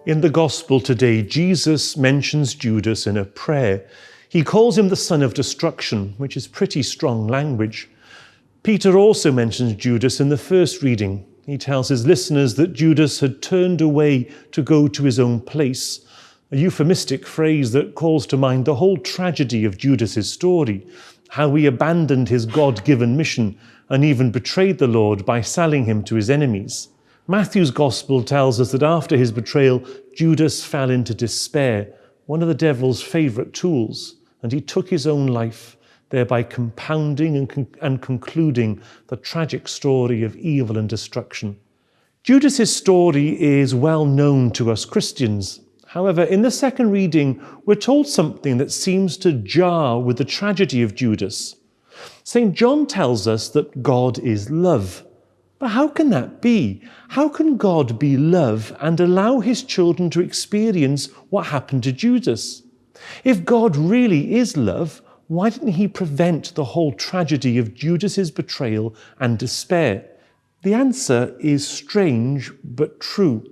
In the Gospel today, Jesus mentions Judas in a prayer. He calls him the son of destruction, which is pretty strong language. Peter also mentions Judas in the first reading. He tells his listeners that Judas had turned away to go to his own place, a euphemistic phrase that calls to mind the whole tragedy of Judas's story, how he abandoned his God-given mission and even betrayed the Lord by selling him to his enemies. Matthew's Gospel tells us that after his betrayal, Judas fell into despair, one of the devil's favourite tools, and he took his own life, thereby compounding and concluding the tragic story of evil and destruction. Judas's story is well known to us Christians. However, in the second reading, we're told something that seems to jar with the tragedy of Judas. St. John tells us that God is love. But how can that be? How can God be love and allow his children to experience what happened to Judas? If God really is love, why didn't he prevent the whole tragedy of Judas's betrayal and despair? The answer is strange but true.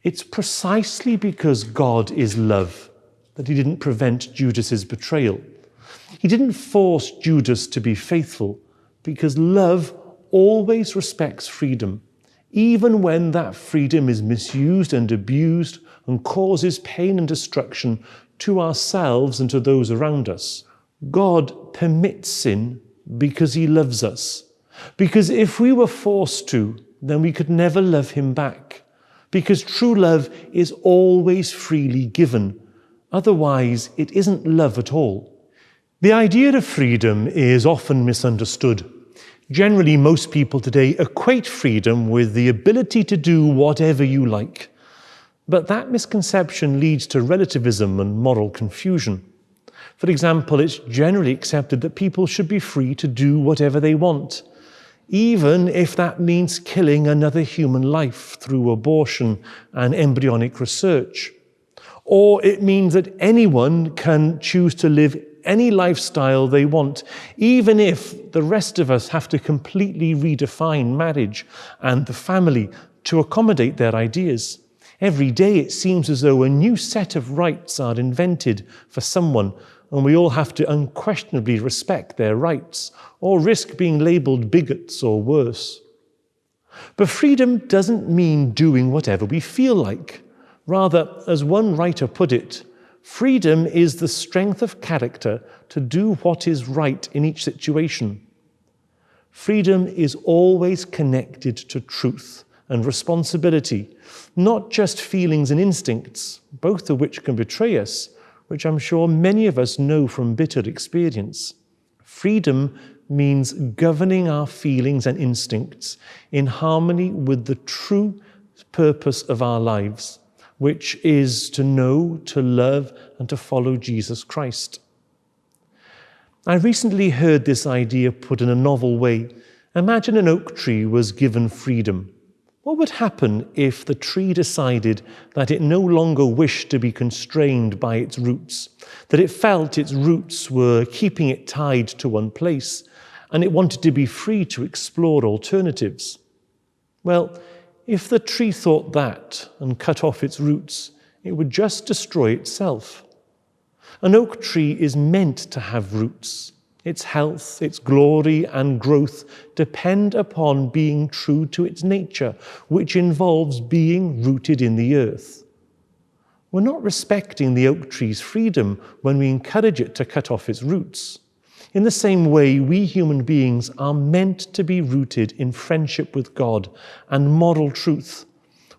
It's precisely because God is love that he didn't prevent Judas's betrayal. He didn't force Judas to be faithful because love always respects freedom, even when that freedom is misused and abused and causes pain and destruction to ourselves and to those around us. God permits sin because he loves us. Because if we were forced to, then we could never love him back. Because true love is always freely given. Otherwise, it isn't love at all. The idea of freedom is often misunderstood. Generally, most people today equate freedom with the ability to do whatever you like. But that misconception leads to relativism and moral confusion. For example, it's generally accepted that people should be free to do whatever they want, even if that means killing another human life through abortion and embryonic research. Or it means that anyone can choose to live any lifestyle they want, even if the rest of us have to completely redefine marriage and the family to accommodate their ideas. Every day it seems as though a new set of rights are invented for someone, and we all have to unquestionably respect their rights or risk being labelled bigots or worse. But freedom doesn't mean doing whatever we feel like. Rather, as one writer put it, freedom is the strength of character to do what is right in each situation. Freedom is always connected to truth and responsibility, not just feelings and instincts, both of which can betray us, which I'm sure many of us know from bitter experience. Freedom means governing our feelings and instincts in harmony with the true purpose of our lives, which is to know, to love, and to follow Jesus Christ. I recently heard this idea put in a novel way. Imagine an oak tree was given freedom. What would happen if the tree decided that it no longer wished to be constrained by its roots, that it felt its roots were keeping it tied to one place, and it wanted to be free to explore alternatives? Well, if the tree thought that and cut off its roots, it would just destroy itself. An oak tree is meant to have roots. Its health, its glory and growth depend upon being true to its nature, which involves being rooted in the earth. We're not respecting the oak tree's freedom when we encourage it to cut off its roots. In the same way, we human beings are meant to be rooted in friendship with God and moral truth.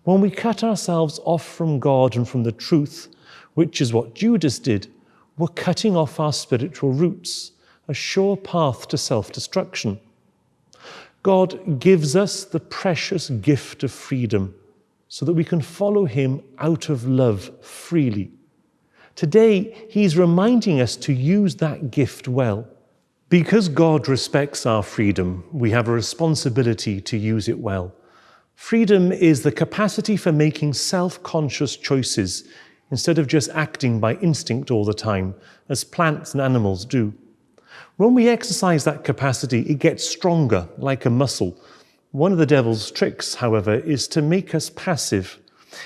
When we cut ourselves off from God and from the truth, which is what Judas did, we're cutting off our spiritual roots, a sure path to self-destruction. God gives us the precious gift of freedom so that we can follow him out of love freely. Today, he's reminding us to use that gift well. Because God respects our freedom, we have a responsibility to use it well. Freedom is the capacity for making self-conscious choices instead of just acting by instinct all the time, as plants and animals do. When we exercise that capacity, it gets stronger, like a muscle. One of the devil's tricks, however, is to make us passive.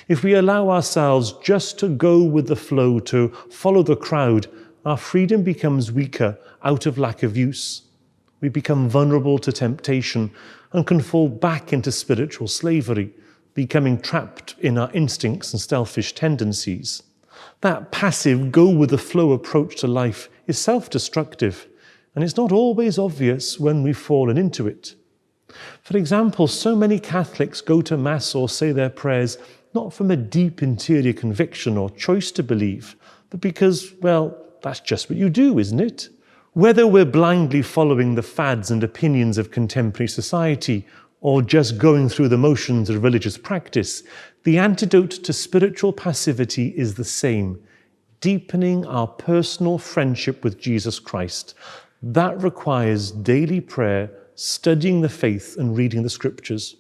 If we allow ourselves just to go with the flow, to follow the crowd, our freedom becomes weaker out of lack of use. We become vulnerable to temptation and can fall back into spiritual slavery, becoming trapped in our instincts and selfish tendencies. That passive, go-with-the-flow approach to life is self-destructive, and it's not always obvious when we've fallen into it. For example, so many Catholics go to Mass or say their prayers not from a deep interior conviction or choice to believe, but because, well, that's just what you do, isn't it? Whether we're blindly following the fads and opinions of contemporary society or just going through the motions of religious practice, the antidote to spiritual passivity is the same: deepening our personal friendship with Jesus Christ. That requires daily prayer, studying the faith and reading the scriptures.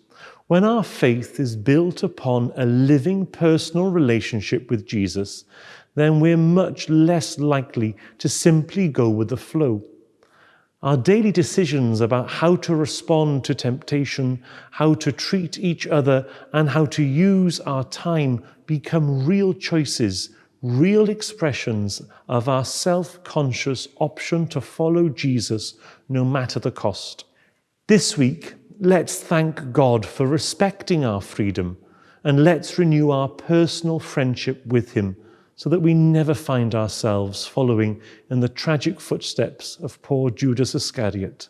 When our faith is built upon a living personal relationship with Jesus, then we're much less likely to simply go with the flow. Our daily decisions about how to respond to temptation, how to treat each other, and how to use our time become real choices, real expressions of our self-conscious option to follow Jesus no matter the cost. This week, let's thank God for respecting our freedom, and let's renew our personal friendship with Him so that we never find ourselves following in the tragic footsteps of poor Judas Iscariot.